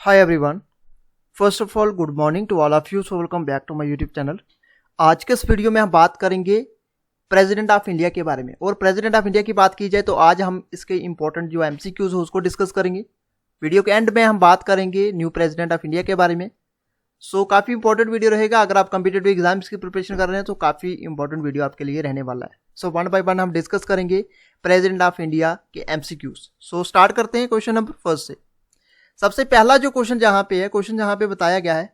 Hi everyone, first of all good morning to all of you. So welcome back to my YouTube channel. आज के इस video में हम बात करेंगे प्रेसिडेंट ऑफ इंडिया के बारे में। और प्रेसिडेंट ऑफ इंडिया की बात की जाए तो आज हम इसके इंपॉर्टेंट जो एमसीक्यूज हो उसको डिस्कस करेंगे। वीडियो के एंड में हम बात करेंगे न्यू प्रेसिडेंट ऑफ इंडिया के बारे में। सो काफ़ी इंपॉर्टेंट वीडियो रहेगा। अगर आप कम्पिटेटिव एग्जाम्स की प्रिपरेशन कर रहे हैं तो काफ़ी इंपॉर्टेंट वीडियो आपके लिए रहने वाला है। सो वन बाय वन हम डिस्कस करेंगे प्रेसिडेंट ऑफ इंडिया के एमसीक्यूज। सो स्टार्ट करते हैं क्वेश्चन नंबर फर्स्ट से। सबसे पहला जो क्वेश्चन जहाँ पे बताया गया है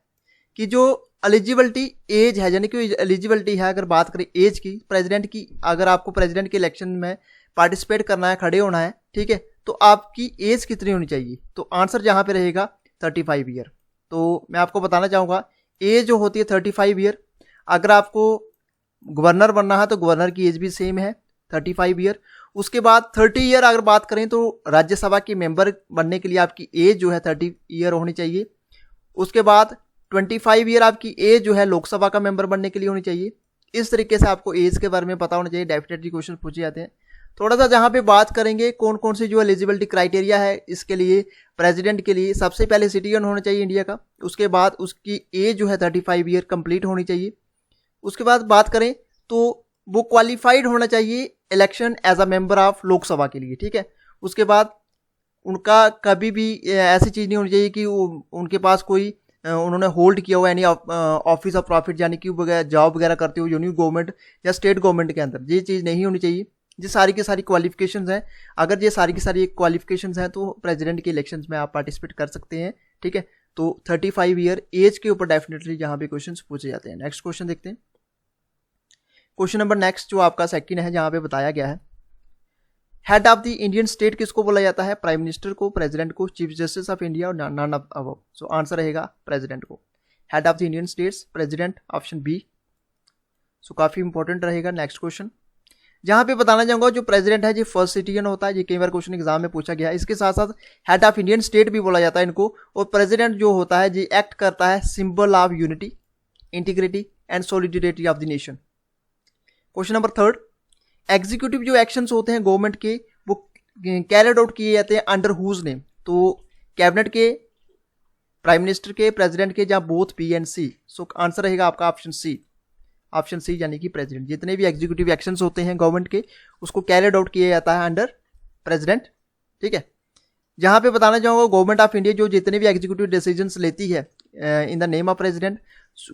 कि जो एलिजिबिलिटी एज है, यानी कि एलिजिबिलिटी है, अगर बात करें एज की प्रेसिडेंट की, अगर आपको प्रेसिडेंट के इलेक्शन में पार्टिसिपेट करना है, खड़े होना है, ठीक है, तो आपकी एज कितनी होनी चाहिए? तो आंसर जहाँ पे रहेगा 35 ईयर। तो मैं आपको बताना चाहूँगा एज जो होती है 35 ईयर। अगर आपको गवर्नर बनना है तो गवर्नर की एज भी सेम है 35 ईयर। उसके बाद 30 ईयर अगर बात करें तो राज्यसभा के मेंबर बनने के लिए आपकी एज जो है 30 ईयर होनी चाहिए। उसके बाद 25 ईयर आपकी एज जो है लोकसभा का मेंबर बनने के लिए होनी चाहिए। इस तरीके से आपको एज के बारे में पता होना चाहिए। डेफिनेटली क्वेश्चन पूछे जाते हैं। थोड़ा सा जहाँ पे बात करेंगे कौन कौन सी जो एलिजिबिलिटी क्राइटेरिया है इसके लिए प्रेसिडेंट के लिए, सबसे पहले सिटीजन होना चाहिए इंडिया का। उसके बाद उसकी एज जो है 35 ईयर कंप्लीट होनी चाहिए। उसके बाद बात करें तो वो क्वालिफाइड होना चाहिए election as a member of Lok Sabha के लिए, ठीक है। उसके बाद उनका कभी भी ऐसी चीज़ नहीं होनी चाहिए कि उनके पास कोई उन्होंने होल्ड किया हुआ यानी ऑफिस ऑफ प्रॉफिट, यानी कि जॉब वगैरह करते हो यूनियन गवर्नमेंट या स्टेट गवर्नमेंट के अंदर, ये चीज़ नहीं होनी चाहिए। ये सारी की सारी क्वालिफिकेशंस हैं। अगर ये सारी की सारी क्वालिफिकेशंस हैं तो प्रेसिडेंट के इलेक्शंस में आप पार्टिसिपेट कर सकते हैं, ठीक है। तो 35 ईयर एज के ऊपर डेफिनेटली यहाँ पे क्वेश्चन पूछे जाते हैं। नेक्स्ट क्वेश्चन देखते हैं। क्वेश्चन नंबर नेक्स्ट जो आपका सेकंड है, जहाँ पे बताया गया है head of the Indian state किसको बोला जाता है? प्राइम मिनिस्टर को, प्रेसिडेंट को, चीफ जस्टिस ऑफ इंडिया और none of above. So answer रहेगा प्रेसिडेंट को। Head of the Indian states president, option B. So काफी इंपॉर्टेंट रहेगा। नेक्स्ट क्वेश्चन जहाँ पे बताना चाहूंगा जो प्रेसिडेंट है ये फर्स्ट सिटीजन होता है। ये कई बार क्वेश्चन एग्जाम में पूछा गया है। इसके साथ साथ हेड ऑफ इंडियन स्टेट भी बोला जाता है इनको। और प्रेसिडेंट जो होता है ये एक्ट करता है symbol of unity, integrity and solidarity of the nation. Question number third, executive जो एक्शंस होते हैं गवर्नमेंट के वो कैरिड आउट किए जाते हैं अंडर हुज नेम? तो कैबिनेट के, प्राइम मिनिस्टर के, प्रेसिडेंट के, जहाँ both P and C. So answer रहेगा आपका ऑप्शन सी। ऑप्शन सी यानी कि प्रेसिडेंट। जितने भी एग्जीक्यूटिव एक्शंस होते हैं गवर्नमेंट के उसको कैरिड आउट किया जाता है अंडर प्रेसिडेंट, ठीक है। जहाँ पे बताना चाहूँगा गवर्नमेंट ऑफ इंडिया जो जितने भी एग्जीक्यूटिव डिसीजंस लेती है in the name of president,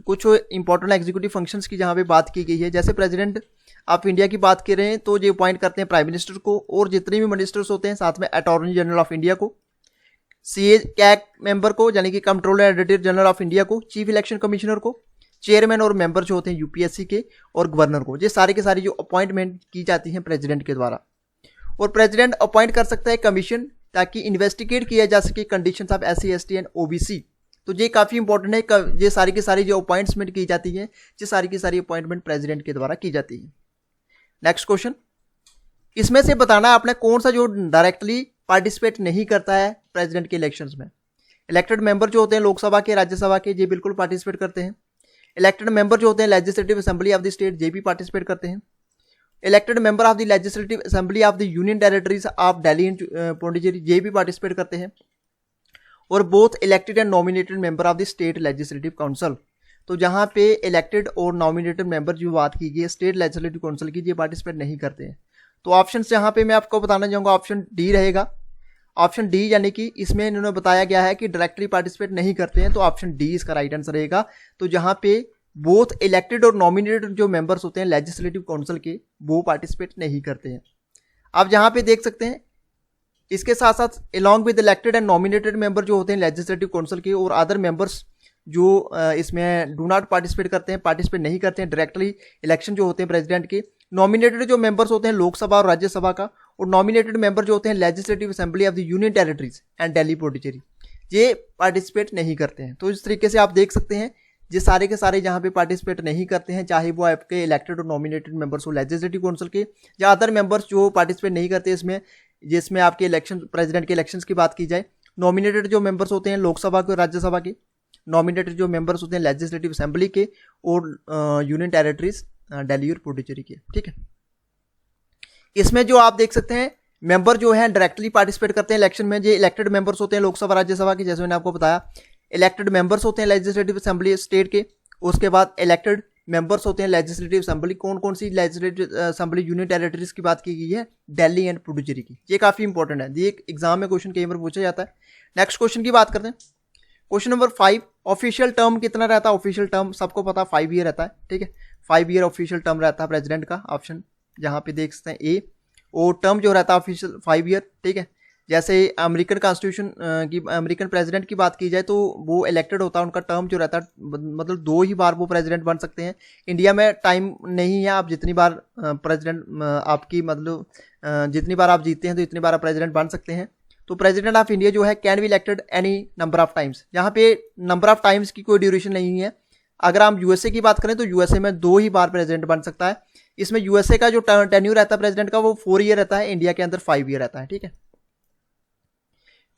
कुछ इंपॉर्टेंट एग्जीक्यूटिव फंक्शंस की जहाँ पे बात की गई है। जैसे प्रेसिडेंट ऑफ इंडिया की बात कर रहे हैं तो ये अपॉइंट करते हैं प्राइम मिनिस्टर को, और जितने भी मिनिस्टर्स होते हैं, साथ में अटॉर्नी जनरल ऑफ इंडिया को, सीए कैग मेंबर को यानी कि controller and auditor general of India को, चीफ इलेक्शन कमिश्नर को, चेयरमैन और मेंबर जो होते हैं यूपीएससी के, और गवर्नर को। ये सारी के सारी जो अपॉइंटमेंट की जाती है प्रेसिडेंट के द्वारा। और प्रेसिडेंट अपॉइंट कर सकता है कमीशन ताकि इन्वेस्टिगेट किया जा सके conditions of SC ST and OBC. तो ये काफ़ी इंपॉर्टेंट है। ये सारी की सारी जो अपॉइंटमेंट की जाती है, ये सारी की सारी अपॉइंटमेंट प्रेसिडेंट के द्वारा की जाती है। नेक्स्ट क्वेश्चन, इसमें से बताना आपने कौन सा जो डायरेक्टली पार्टिसिपेट नहीं करता है प्रेसिडेंट के इलेक्शंस में। इलेक्टेड मेंबर जो होते हैं लोकसभा के, राज्यसभा के, ये बिल्कुल पार्टिसिपेट करते हैं। इलेक्टेड मेंबर जो होते हैं legislative assembly of the state, ये भी पार्टिसिपेट करते हैं। Elected member of the legislative assembly of the union territories of Delhi and Puducherry, ये भी पार्टिसिपेट करते हैं। और both elected and nominated member of the state legislative council. तो जहाँ पे इलेक्टेड और नॉमिनेटेड मेंबर जो बात की गई है स्टेट लेजिस्लेटिव काउंसिल की, ये पार्टिसिपेट नहीं करते हैं। तो ऑप्शन यहाँ पे मैं आपको बताना चाहूँगा ऑप्शन डी रहेगा। ऑप्शन डी यानी कि इसमें इन्होंने बताया गया है कि डायरेक्टली पार्टिसिपेट नहीं करते हैं, तो ऑप्शन डी इसका राइट आंसर रहेगा। तो जहाँ पे बोथ इलेक्टेड और नॉमिनेटेड जो मेंबर्स होते हैं लेजिस्लेटिव काउंसिल के, वो पार्टिसिपेट नहीं करते हैं। आप जहाँ पे देख सकते हैं इसके साथ साथ along with elected and nominated member जो होते हैं लेजिस्लेटिव काउंसिल के, और अदर मेंबर्स जो इसमें डू नॉट पार्टिसिपेट करते हैं, पार्टिसिपेट नहीं करते हैं डायरेक्टली इलेक्शन जो होते हैं प्रेसिडेंट के। नॉमिनेटेड जो मेंबर्स होते हैं लोकसभा और राज्यसभा का, और नॉमिनेटेड मेंबर जो होते हैं legislative assembly of the union territories and Delhi Puducherry, ये पार्टिसिपेट नहीं करते हैं। तो इस तरीके से आप देख सकते हैं ये सारे के सारे जहाँ पे पार्टिसिपेट नहीं करते हैं, चाहे वो आपके इलेक्टेड और नॉमिनेटेड मेंबर्स हो लेजिस्लेटिव काउंसिल के, या अदर मेंबर्स जो पार्टिसिपेट नहीं करते इसमें, जिसमें आपके इलेक्शन प्रेसिडेंट के इलेक्शंस की बात की जाए। नॉमिनेटेड जो मेंबर्स होते हैं लोकसभा के और राज्यसभा के, नॉमिनेटेड जो मेंबर्स होते हैं लेजिस्लेटिव असेंबली के और यूनियन टेरिटरीज दिल्ली और पुडुचेरी के, ठीक है। इसमें जो आप देख सकते हैं मेंबर जो है डायरेक्टली पार्टिसिपेट करते हैं इलेक्शन में। जो इलेक्टेड मेंबर्स होते हैं लोकसभा राज्यसभा के, जैसे मैंने आपको बताया इलेक्टेड मेंबर्स होते हैं लेजिस्लेटिव असेंबली स्टेट के। उसके बाद इलेक्टेड मेंबर्स होते हैं लेजिस्लेटिव असेंबली। कौन कौन सी लेजिस्लेटिव असेंबली यूनियन टेरिटरीज की बात की गई है? दिल्ली एंड पुडुचेरी की। ये काफी इंपॉर्टेंट है, ये एग्जाम में क्वेश्चन कई बार पूछा जाता है। नेक्स्ट क्वेश्चन की बात करते हैं। क्वेश्चन नंबर 5, ऑफिशियल टर्म कितना रहता है? ऑफिशियल टर्म सबको पता 5 ईयर रहता है, ठीक है। 5 ईयर ऑफिशियल टर्म रहता है प्रेसिडेंट का। ऑप्शन जहां पे देख सकते हैं ए, और टर्म जो रहता है ऑफिशियल 5 ईयर, ठीक है। जैसे अमेरिकन कॉन्स्टिट्यूशन की, अमेरिकन प्रेसिडेंट की बात की जाए तो वो इलेक्टेड होता है, उनका टर्म जो रहता है मतलब 2 ही बार वो प्रेसिडेंट बन सकते हैं। इंडिया में टाइम नहीं है, आप जितनी बार प्रेसिडेंट आपकी मतलब जितनी बार आप जीतते हैं तो इतनी बार आप प्रेसिडेंट बन सकते हैं। तो प्रेसिडेंट ऑफ इंडिया जो है can be elected any number of times. यहाँ पे नंबर ऑफ टाइम्स की कोई ड्यूरेशन नहीं है। अगर हम यूएसए की बात करें तो यूएसए में 2 ही बार प्रेसिडेंट बन सकता है। इसमें यूएसए का जो टेन्यूर रहता है प्रेसिडेंट का वो 4 ईयर रहता है, इंडिया के अंदर 5 ईयर रहता है, ठीक है।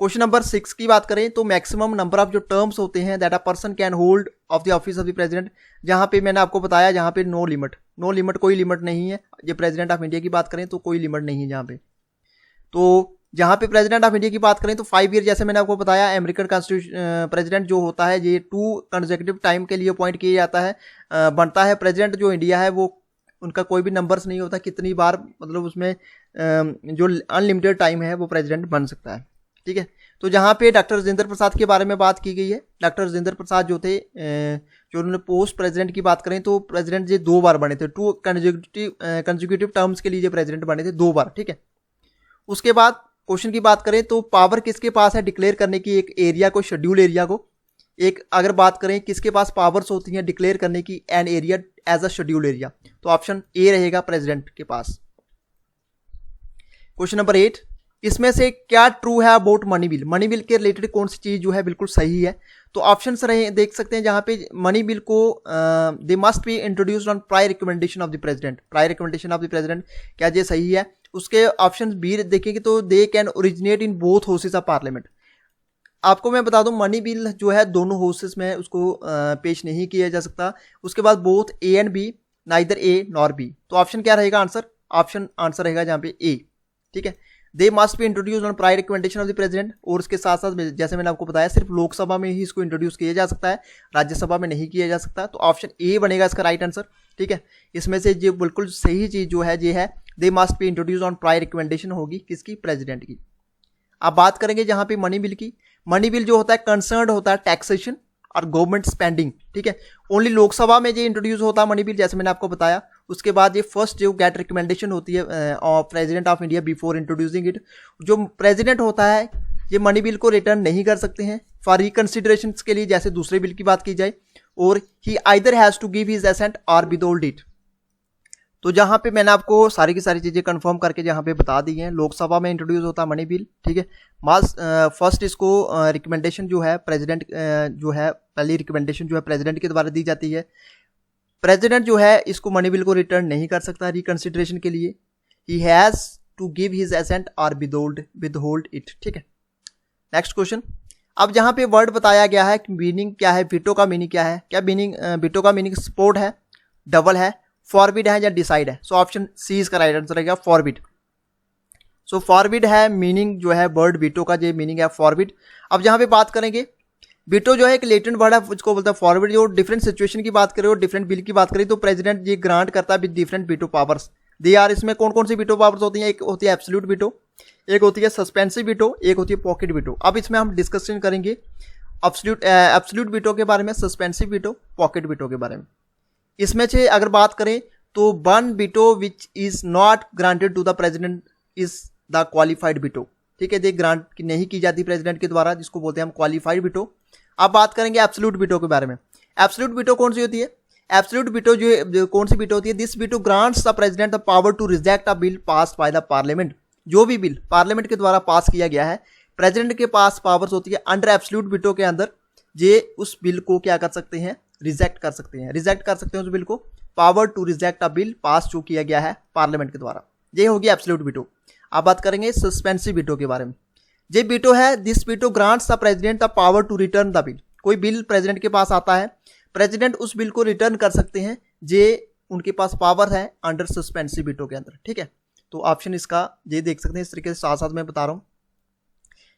क्वेश्चन नंबर 6 की बात करें तो मैक्सिमम नंबर ऑफ जो टर्म्स होते हैं that a person can hold of the office of the president, जहां पे मैंने आपको बताया जहां पे नो लिमिट कोई लिमिट नहीं है। ये प्रेसिडेंट ऑफ इंडिया की बात करें तो कोई लिमिट नहीं है जहां पे। तो जहां पे प्रेसिडेंट ऑफ इंडिया की बात करें तो 5 ईयर, जैसे मैंने आपको बताया अमेरिकन कॉन्स्टिट्यूशन प्रेसिडेंट जो होता है ये 2 कंसेक्यूटिव टाइम के लिए अपॉइंट किया जाता है, बनता है। प्रेसिडेंट जो इंडिया है वो उनका कोई भी नंबर्स नहीं होता कितनी बार, मतलब उसमें जो अनलिमिटेड टाइम है वो प्रेसिडेंट बन सकता है, ठीक है। तो जहां पे डॉक्टर राजेंद्र प्रसाद के बारे में बात की गई है, डॉक्टर राजेंद्र प्रसाद जो थे जो उन्होंने पोस्ट प्रेसिडेंट की बात करें तो प्रेसिडेंट ये 2 बार बने थे, 2 कंसेक्यूटिव टर्म्स के लिए प्रेसिडेंट बने थे 2 बार, ठीक है। उसके बाद क्वेश्चन की बात करें तो पावर किसके पास है डिक्लेयर करने की एक एरिया को, शेड्यूल एरिया को। एक अगर बात करें किसके पास पावर्स होती हैं डिक्लेयर करने की an area as a schedule area, तो ऑप्शन ए रहेगा प्रेसिडेंट के पास। क्वेश्चन नंबर 8, इसमें से क्या ट्रू है about money bill? Money bill के रिलेटेड कौन सी चीज जो है बिल्कुल सही है? तो ऑप्शन रहे देख सकते हैं जहां पे मनी बिल को they must be introduced on prior recommendation of the president. Prior recommendation of the president, क्या ये सही है? उसके ऑप्शन बी देखेंगे तो they can originate in both houses of parliament. आपको मैं बता दूं मनी बिल जो है दोनों हाउसेस में उसको पेश नहीं किया जा सकता। उसके बाद both A and B, neither A nor B. तो ऑप्शन क्या रहेगा आंसर? ऑप्शन आंसर रहेगा जहां पे ए, ठीक है। They must be introduce on prior recommendation of the president, और उसके साथ साथ जैसे मैंने आपको बताया सिर्फ लोकसभा में ही इसको इंट्रोड्यूस किया जा सकता है, राज्यसभा में नहीं किया जा सकता। तो ऑप्शन ए बनेगा इसका राइट आंसर, ठीक है। इसमें से जो बिल्कुल सही चीज जो है ये है they must be introduce on prior recommendation होगी किसकी? प्रेसिडेंट की। अब बात करेंगे जहां पे मनी बिल की। मनी बिल जो होता है कंसर्न होता है टैक्सेशन और गवर्नमेंट स्पेंडिंग, ठीक है। ओनली लोकसभा में ये इंट्रोड्यूस होता है मनी बिल, जैसे मैंने आपको बताया। उसके बाद ये फर्स्ट जो गेट रिकमेंडेशन होती है president of India before introducing it. जो प्रेसिडेंट होता है ये मनी बिल को रिटर्न नहीं कर सकते हैं फॉर रिकंसिडरेशन के लिए, जैसे दूसरे बिल की बात की जाए, और he either has to give his assent और विदहोल्ड इट। तो जहां पे मैंने आपको सारी की सारी चीजें कंफर्म करके जहां पे बता दी हैं, लोकसभा में इंट्रोड्यूस होता है मनी बिल, ठीक है। फर्स्ट इसको रिकमेंडेशन जो है प्रेसिडेंट जो है पहली रिकमेंडेशन जो है प्रेसिडेंट के द्वारा दी जाती है। प्रेसिडेंट जो है इसको मनी बिल को रिटर्न नहीं कर सकता रिकंसिडरेशन के लिए। He has to give his assent और विदहोल्ड इट, ठीक है। Next question. अब जहां पे वर्ड बताया गया है मीनिंग क्या है, वीटो का मीनिंग क्या है? क्या मीनिंग वीटो का मीनिंग सपोर्ट है, डबल है, फॉरबिड है या डिसाइड है? सो ऑप्शन सी इसका राइट आंसर रहेगा फॉरबिड। सो फॉरबिड है मीनिंग जो है वर्ड वीटो का, जो मीनिंग है फॉरबिड। अब जहां पे बात करेंगे वीटो जो है एक लेटेंट वर्ड है, उसको बोलता है फॉरबिड। जो डिफरेंट सिचुएशन की बात करें और डिफरेंट बिल की बात करें तो प्रेसिडेंट ये ग्रांट करता है with different veto powers. They are, इसमें कौन कौन सी वीटो पावर्स होती हैं? एक होती है एब्सोल्यूट वीटो, एक होती है सस्पेंसिव वीटो, एक होती है पॉकेट वीटो। अब इसमें हम डिस्कशन करेंगे एब्सोल्यूट वीटो के बारे में, सस्पेंसिव वीटो, पॉकेट वीटो के बारे में। इसमें से अगर बात करें तो one veto which is not granted to the president is the qualified veto, ठीक है। ये ग्रांट नहीं की जाती प्रेसिडेंट के द्वारा, जिसको बोलते हैं हम क्वालिफाइड वीटो। अब बात करेंगे एब्सोल्यूट वीटो के बारे में। एब्सोल्यूट वीटो कौन सी होती है? एब्सोल्यूट वीटो जो कौन सी वीटो होती है? This veto grants the president the power to reject a bill passed by the parliament. जो भी बिल पार्लियामेंट के द्वारा पास किया गया है, प्रेसिडेंट के पास पावर्स होती है अंडर एब्सोल्यूट वीटो के अंदर, ये उस बिल को क्या कर सकते हैं? रिजेक्ट कर सकते हैं, रिजेक्ट कर सकते हैं उस बिल को। Power to reject a bill pass जो किया गया है पार्लियामेंट के द्वारा, ये होगी एब्सोल्यूट वीटो। अब बात करेंगे सस्पेंसिव वीटो के बारे में। ये वीटो है this veto grants the president the power to return the bill. कोई बिल प्रेसिडेंट के पास आता है, प्रेसिडेंट उस बिल को रिटर्न कर सकते हैं, जे उनके पास पावर है अंडर सस्पेंसिव वीटो के अंदर, ठीक है। तो ऑप्शन इसका ये देख सकते हैं इस तरीके से, साथ साथ मैं बता रहा हूँ।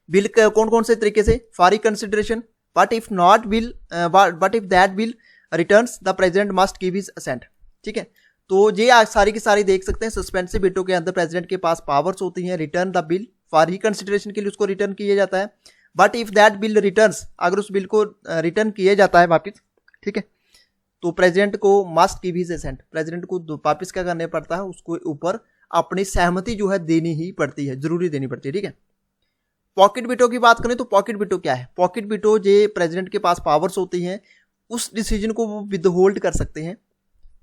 बिल कौन कौन से तरीके से, for consideration, but if not bill, but if that bill returns the president must give his assent. ठीक है, तो ये आज सारी की सारी देख सकते हैं सस्पेंसिव बिटों के अंदर प्रेसिडेंट के पास पावर्स होती हैं। Return the bill, for reconsideration के लिए उसको रिटर्न किया जाता है। But if that bill returns, अगर उस बिल को रिटर्न किया जाता है वापिस, ठीक है, तो प्रेसिडेंट को must give his assent, president को वापिस क्या करना पड़ता है, उसको ऊपर अपनी सहमति जो है देनी ही पड़ती है, जरूरी देनी पड़ती है। ठीक है, पॉकेट बिटो की बात करें तो पॉकेट बिटो क्या है? पॉकेट बिटो जो प्रेसिडेंट के पास पावर्स होती हैं, उस डिसीजन को वो विदहोल्ड कर सकते हैं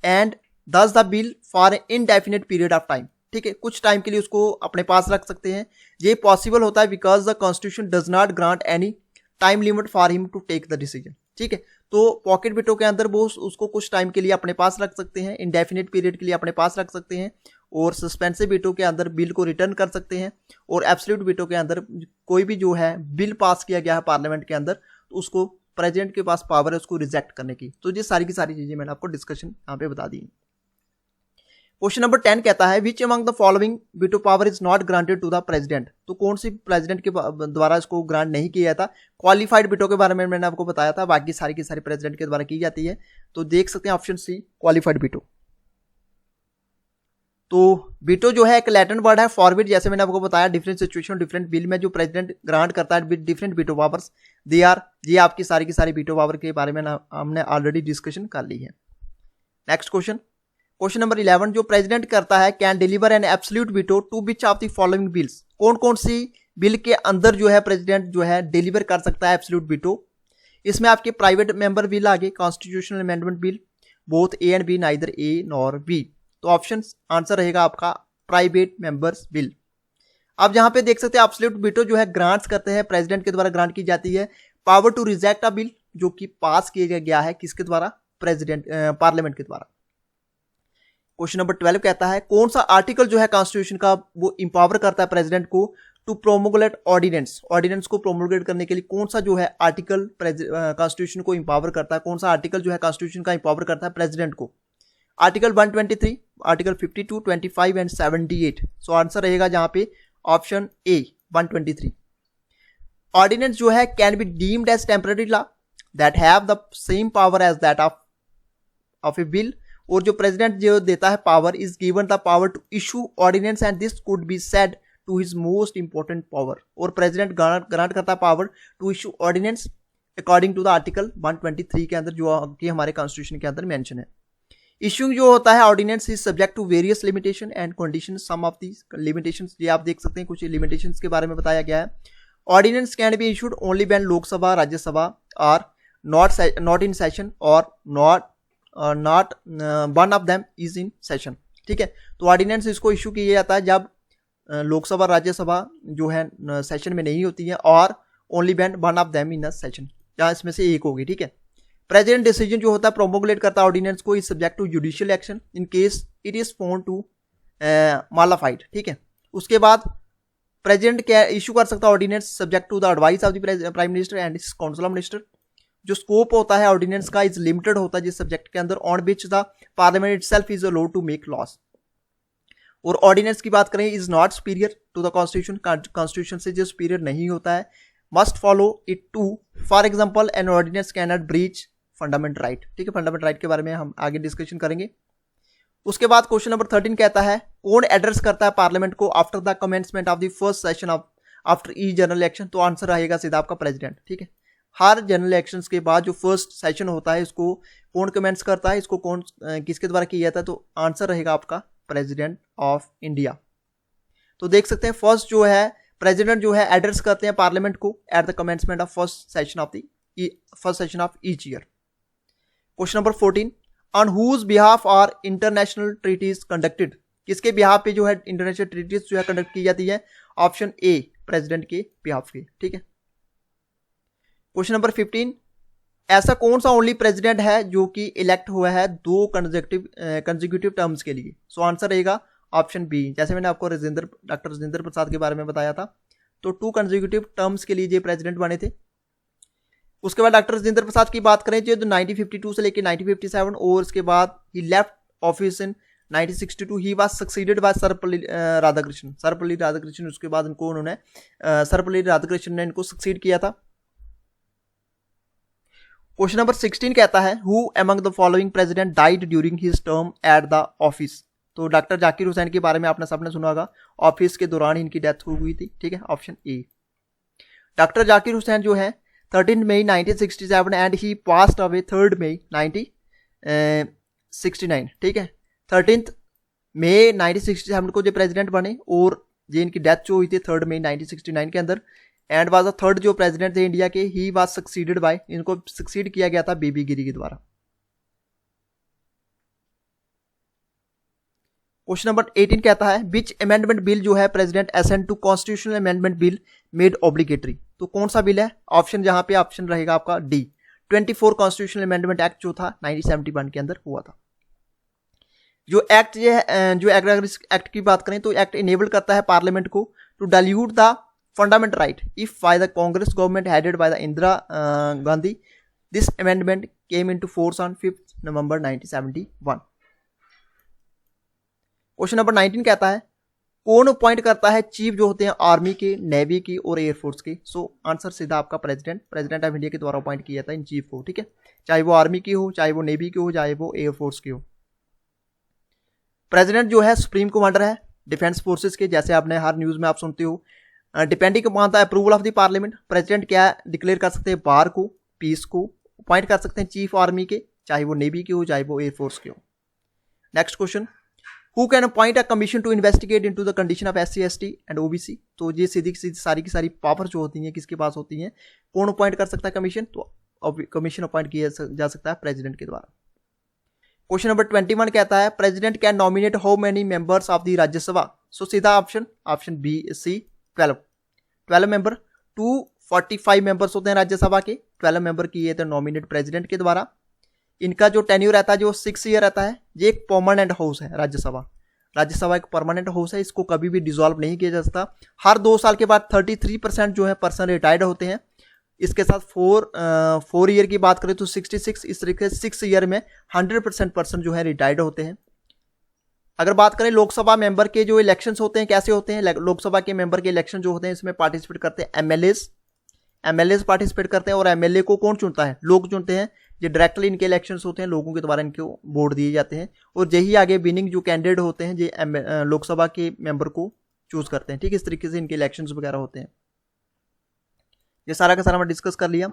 एंड दस the bill for indefinite period of time. ठीक है, कुछ टाइम के लिए उसको अपने पास रख सकते हैं। ये पॉसिबल होता है because the constitution does not grant any time limit for him to take the decision. ठीक है, तो पॉकेट बिटो के अंदर वो उसको कुछ टाइम के लिए अपने पास रख सकते हैं, इनडेफिनेट पीरियड के लिए अपने पास रख सकते हैं, और सस्पेंसिव बिटो के अंदर बिल को रिटर्न कर सकते हैं, और एब्सोल्यूट बिटो के अंदर कोई भी जो है बिल पास किया गया है पार्लियामेंट के अंदर, तो उसको प्रेसिडेंट के पास पावर है उसको रिजेक्ट करने की। तो ये सारी की सारी चीजें मैंने आपको डिस्कशन यहाँ पे बता दी। क्वेश्चन नंबर 10 कहता है which among the following veto power is not granted to the president. तो कौन सी प्रेसिडेंट के द्वारा इसको ग्रांट नहीं किया था? क्वालिफाइड बिटो के बारे में मैंने आपको बताया था, बाकी सारी की सारी प्रेसिडेंट के द्वारा की जाती है। तो देख सकते हैं ऑप्शन सी, क्वालिफाइड बिटो। तो बिटो जो है एक लैटिन वर्ड है फॉरबिड, जैसे मैंने आपको बताया डिफरेंट सिचुएशन डिफरेंट बिल में जो प्रेसिडेंट ग्रांट करता है डिफरेंट बिटो पावर्स दे आर, ये आपकी सारी की सारी बिटो पावर के बारे में हमने ऑलरेडी डिस्कशन कर ली है। नेक्स्ट क्वेश्चन, क्वेश्चन नंबर 11 जो प्रेसिडेंट करता है can deliver an absolute veto to which of the following bills. कौन कौन सी बिल के अंदर जो है प्रेसिडेंट जो है डिलीवर कर सकता है एब्सोल्यूट बिटो? इसमें आपके प्राइवेट मेंबर बिल आगे, constitutional amendment bill, both A and B, neither A nor B. तो ऑप्शन आंसर रहेगा आपका प्राइवेट मेंबर्स बिल। अब जहां पे देख सकते हैं एब्सोल्यूट बिटो जो है ग्रांट्स करते हैं, प्रेसिडेंट के द्वारा ग्रांट की जाती है power to reject a bill, जो कि पास किया गया है किसके द्वारा? प्रेसिडेंट पार्लियामेंट के द्वारा। क्वेश्चन नंबर 12 कहता है कौन सा आर्टिकल जो है कॉन्स्टिट्यूशन का वो इंपावर करता है प्रेसिडेंट को टू प्रोमोगुलेट ऑर्डिनेंस, ऑर्डिनेंस को प्रोमोगुलेट करने के लिए कौन सा जो है आर्टिकल कॉन्स्टिट्यूशन को इंपावर करता है? कौन सा आर्टिकल जो है कॉन्स्टिट्यूशन का इंपावर करता है प्रेसिडेंट को? Article 123, article 52, 25 and 78। So answer रहेगा जहां पे ऑप्शन ए 123। ऑर्डिनेंस जो है can be deemed as temporary law that have the same power as that of a bill, और जो प्रेसिडेंट जो देता है power is given the power to issue ordinance and this could be said to his most important power. और president grant करता है power to issue ordinance according to the article 123 के अंदर जो कि हमारे कॉन्स्टिट्यूशन के अंदर मेंशन है। इश्यूइंग जो होता है ordinance is subject to various limitation and condition. Some of the limitations ये आप देख सकते हैं, कुछ लिमिटेशंस के बारे में बताया गया है। Ordinance can be issued only when Lok Sabha Rajya Sabha are not in session और not one of them is in session. ठीक है, तो ऑर्डिनेंस इसको इशू किया जाता है जब लोकसभा राज्यसभा जो है सेशन में नहीं होती है, और only when one of them in a session, जहां इसमें से एक होगी। ठीक है, प्रेसिडेंट डिसीजन जो होता है प्रोमोगुलेट करता है ऑर्डिनेंस को is subject to judicial action in case it is found to modified. ठीक है, उसके बाद प्रेसिडेंट क्या इशू कर सकता है ordinance subject to the advice of the prime minister and council of minister. जो स्कोप होता है ऑर्डिनेंस का इज लिमिटेड होता है जिस सब्जेक्ट के अंदर on which the parliament itself is allowed to make laws. और ऑर्डिनेंस की बात करें is not superior to the constitution, constitution से जो सुपीरियर नहीं होता है। Must follow it to, for example an ordinance can not breach fundamental right. ठीक है, फंडामेंटल राइट के बारे में हम आगे डिस्कशन करेंगे। उसके बाद क्वेश्चन नंबर 13 कहता है कौन एड्रेस करता है पार्लियामेंट को after the commencement of the first session of after E general election? तो आंसर रहेगा सीधा आपका प्रेसिडेंट। ठीक है, हर जनरल इलेक्शंस के बाद जो फर्स्ट सेशन होता है इसको कौन कमेंट्स करता है, इसको कौन किसके द्वारा किया जाता है? तो आंसर रहेगा आपका प्रेसिडेंट ऑफ इंडिया। तो देख सकते हैं फर्स्ट जो है प्रेसिडेंट जो है एड्रेस करते हैं पार्लियामेंट को at the commencement of first session of each year. Question number 14 on whose behalf are international treaties conducted? किसके बिहाफ पे जो है इंटरनेशनल ट्रीटीज जो है कंडक्ट की जाती है? ऑप्शन ए प्रेसिडेंट के बिहाफ पे। ठीक है, क्वेश्चन नंबर 15 ऐसा कौन सा ओनली प्रेसिडेंट है जो कि इलेक्ट हुआ है 2 कंसेक्यूटिव टर्म्स के लिए? सो आंसर रहेगा ऑप्शन बी, जैसे मैंने आपको डॉक्टर राजेंद्र प्रसाद के बारे में बताया था, तो 2 कंसेक्यूटिव टर्म्स के लिए ये प्रेसिडेंट बने थे। उसके बाद डॉक्टर राजेंद्र प्रसाद की बात करें जो 1952 से लेकर 1957, और उसके बाद he left office in 1962 he was succeeded by Sarvepalli Radhakrishnan. Sarvepalli Radhakrishnan, उसके बाद इनको उन्होंने सर्वपल्ली राधाकृष्णन ने इनको सक्सीड किया था। क्वेश्चन नंबर 16 कहता है who among the following president died during his term at the office. तो डॉक्टर जाकिर हुसैन के बारे में आपने सबने सुना होगा, ऑफिस के दौरान इनकी डेथ हुई थी, ठीक है, option A. Doctor Zakir Hussain जो है 13 मई 1967 एंड ही पास्ड अवे 3 मई 1969, ठीक है। 13 मई 1967 को जो प्रेसिडेंट बने और जो इनकी डेथ जो हुई थी 3 मई 1969 के अंदर, एंड वाज द थर्ड जो प्रेसिडेंट थे इंडिया के, ही वाज सक्सीडेड बाय, इनको सक्सीड किया गया था बीबी गिरी के द्वारा। क्वेश्चन नंबर 18 कहता है विच अमेंडमेंट बिल जो है president assent to constitutional amendment bill made obligatory. तो कौन सा बिल है? ऑप्शन जहां पे ऑप्शन रहेगा आपका डी, 24 कॉन्स्टिट्यूशनल अमेंडमेंट एक्ट जो था 1971 के अंदर हुआ था। जो एक्ट जो एक्ट की बात करें तो एक्ट इनेबल करता है पार्लियामेंट को to dilute the fundamental right if by the Congress government headed by the Indira Gandhi. This amendment came into force on 5 November 1971। Question number 19 कहता है कौन अपॉइंट करता है चीफ जो होते हैं आर्मी के, नेवी की और एयरफोर्स के। सो आंसर सीधा आपका प्रेसिडेंट ऑफ इंडिया के द्वारा अपॉइंट किया था इन चीफ को, ठीक है, चाहे वो आर्मी की हो, चाहे वो नेवी की हो, चाहे वो एयरफोर्स की हो। प्रेसिडेंट जो है सुप्रीम कमांडर है डिफेंस फोर्सेस के, जैसे आपने हर न्यूज में आप सुनते हो। Depending upon the approval of the parliament, president क्या डिक्लेयर कर सकते हैं, बार को, पीस को अपॉइंट कर सकते हैं चीफ आर्मी के, चाहे वो नेवी की हो, चाहे वो एयरफोर्स की हो। Next question, who can appoint a commission to investigate into the condition of SC ST and OBC। तो ये सीधी सारी की सारी पावर जो होती हैं किसके पास होती हैं, कौन अपॉइंट कर सकता है कमीशन? तो कमीशन अपॉइंट किया जा सकता है प्रेसिडेंट के द्वारा। क्वेश्चन नंबर 21 कहता है president can nominate how many members of the Rajya Sabha. So सीधा option B C 12 member. 245 members होते हैं राज्यसभा के, 12 मेंबर किए थे नॉमिनेट प्रेसिडेंट के द्वारा। इनका जो टेन्यूर रहता है जो 6 ईयर रहता है। ये एक परमानेंट हाउस है राज्यसभा एक परमानेंट हाउस है, इसको कभी भी डिसॉल्व नहीं किया जा सकता। हर 2 साल के बाद 33% जो है पर्सन रिटायर्ड होते हैं। इसके साथ 4 ईयर की बात करें तो 66, इस तरीके से 6 ईयर में 100% पर्सन जो है रिटायर्ड होते हैं। अगर बात करें लोकसभा मेंबर के जो इलेक्शंस होते हैं कैसे होते हैं, लोकसभा के मेंबर के इलेक्शन जो होते हैं इसमें पार्टिसिपेट करते हैं एमएलए पार्टिसिपेट करते हैं। और एमएलए को कौन चुनता है? लोग चुनते हैं। ये डायरेक्टली इनके इलेक्शंस होते हैं, लोगों के द्वारा इनको वोट दिए जाते हैं और यही आगे विनिंग जो कैंडिडेट होते हैं ये लोकसभा के मेंबर को चूज करते हैं, ठीक है। इस तरीके से इनके इलेक्शंस वगैरह होते हैं। ये सारा का सारा मैं डिस्कस कर लिया।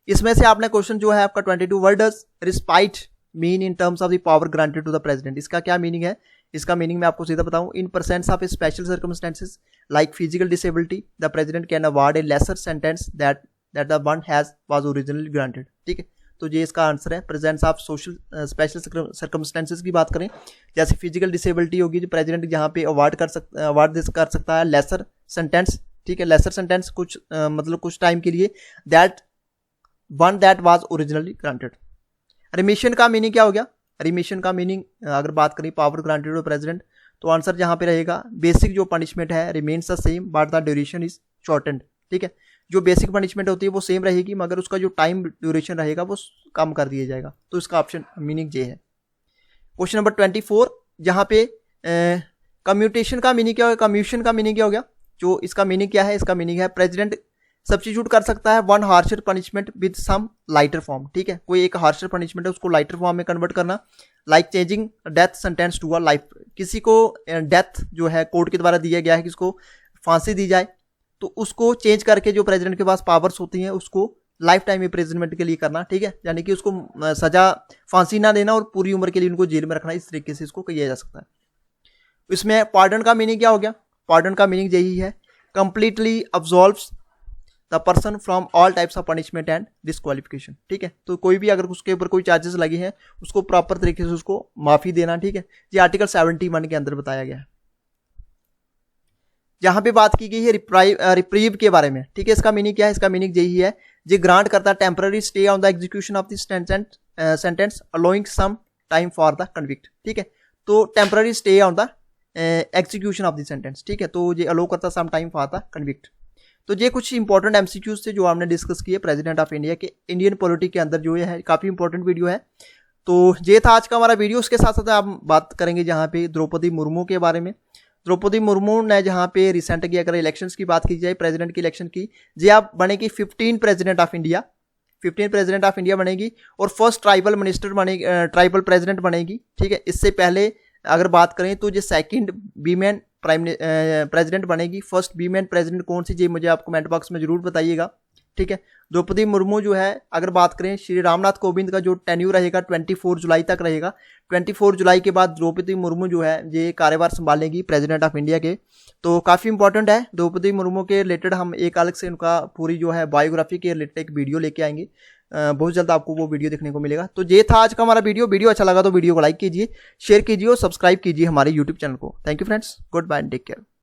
इसमें से आपने क्वेश्चन जो है आपका 22 what does respite mean in terms of the power granted to the president. इसका क्या मीनिंग है? इसका मीनिंग मैं आपको सीधा बताऊं, in percents of special circumstances like physical disability the president can award a lesser sentence that the one has was originally granted, ठीक है। तो ये इसका आंसर है। Presence of social special circumstances की बात करें, जैसे फिजिकल डिसेबिलिटी होगी जो प्रेसिडेंट यहाँ पे अवार्ड कर सकता है लेसर सेंटेंस, ठीक है। लेसर सेंटेंस कुछ मतलब कुछ टाइम के लिए, that was originally granted. Remission का मीनिंग क्या हो गया? रिमिशन का मीनिंग अगर बात करें पावर ग्रांटेड टू प्रेसिडेंट तो आंसर जहाँ पे रहेगा बेसिक जो पनिशमेंट है remains the same but the duration is shortened, ठीक है। जो बेसिक पनिशमेंट होती है वो सेम रहेगी मगर उसका जो टाइम ड्यूरेशन रहेगा वो कम कर दिया जाएगा। तो इसका ऑप्शन मीनिंग ये है। क्वेश्चन नंबर 24 जहाँ पे कम्यूटेशन का मीनिंग क्या होगा, कम्यूशन का मीनिंग क्या हो गया? जो इसका मीनिंग क्या है? इसका मीनिंग है प्रेसिडेंट सब्स्टिट्यूट कर सकता है one harsher punishment with some lighter form, ठीक है। कोई एक हार्शर पनिशमेंट है उसको लाइटर फॉर्म में कन्वर्ट करना, like changing death sentence to a life. किसी को डेथ जो है कोर्ट के द्वारा दिया गया है, किसको फांसी दी जाए तो उसको चेंज करके जो प्रेसिडेंट के पास पावर्स होती हैं उसको लाइफ टाइम इम्प्रिजनमेंट के लिए करना, ठीक है। यानी कि उसको सजा फांसी ना देना और पूरी उम्र के लिए उनको जेल में रखना, इस तरीके से इसको किया जा सकता है। इसमें पार्डन का मीनिंग क्या हो गया? पार्डन का मीनिंग यही है completely absolves the person from all types of punishment and disqualification, ठीक है। तो कोई भी अगर उसके ऊपर कोई चार्जेस लगे हैं उसको प्रॉपर तरीके से उसको माफी देना, ठीक है। ये आर्टिकल 71 के अंदर बताया गया है। जहां पे बात की गई है रिप्रीव के बारे में, ठीक है। इसका मीनिंग क्या है? इसका मीनिंग यही है ये ग्रांट करता है temporary stay on the execution of the sentence allowing some time for the convict, ठीक है। तो temporary stay on the execution of the sentence, ठीक है। तो ये अलो करता some time for the convict. तो ये कुछ इंपॉर्टेंट MCQs थे जो हमने डिस्कस किए प्रेसिडेंट ऑफ इंडिया के। इंडियन पॉलिटिक्स के अंदर जो है काफी इंपॉर्टेंट वीडियो है। तो ये था आज का हमारा वीडियो। उसके साथ साथ आप बात करेंगे जहाँ पे द्रौपदी मुर्मू के बारे में। द्रौपदी मुर्मू ने जहाँ पे रिसेंटली अगर इलेक्शंस की बात की जाए, प्रेसिडेंट की इलेक्शन की, जी आप बनेगी 15 president of India, 15 president of India बनेगी और फर्स्ट ट्राइबल मिनिस्टर बनेगी, ट्राइबल प्रेसिडेंट बनेगी। ठीक है, इससे पहले अगर बात करें तो जो सेकंड वीमेन प्रेसिडेंट बनेगी। फर्स्ट वीमेन प्रेसिडेंट कौन सी, जी मुझे आप कमेंट बॉक्स में जरूर बताइएगा। ठीक है, द्रौपदी मुर्मू जो है, अगर बात करें श्री रामनाथ कोविंद का जो टेन्यूर रहेगा 24 जुलाई तक रहेगा। 24 जुलाई के बाद द्रौपदी मुर्मू जो है ये कार्यभार संभालेगी प्रेसिडेंट ऑफ इंडिया के। तो काफ़ी इंपॉर्टेंट है द्रौपदी मुर्मू के रिलेटेड, हम एक अलग से उनका पूरी जो है बायोग्राफी के रिलेटेड एक वीडियो लेके आएंगे। बहुत जल्द आपको वो वीडियो देखने को मिलेगा। तो ये था आज का हमारा वीडियो अच्छा लगा तो वीडियो को लाइक कीजिए, शेयर कीजिए और सब्सक्राइब कीजिए हमारे यूट्यूब चैनल को। Thank you friends, good bye and take care.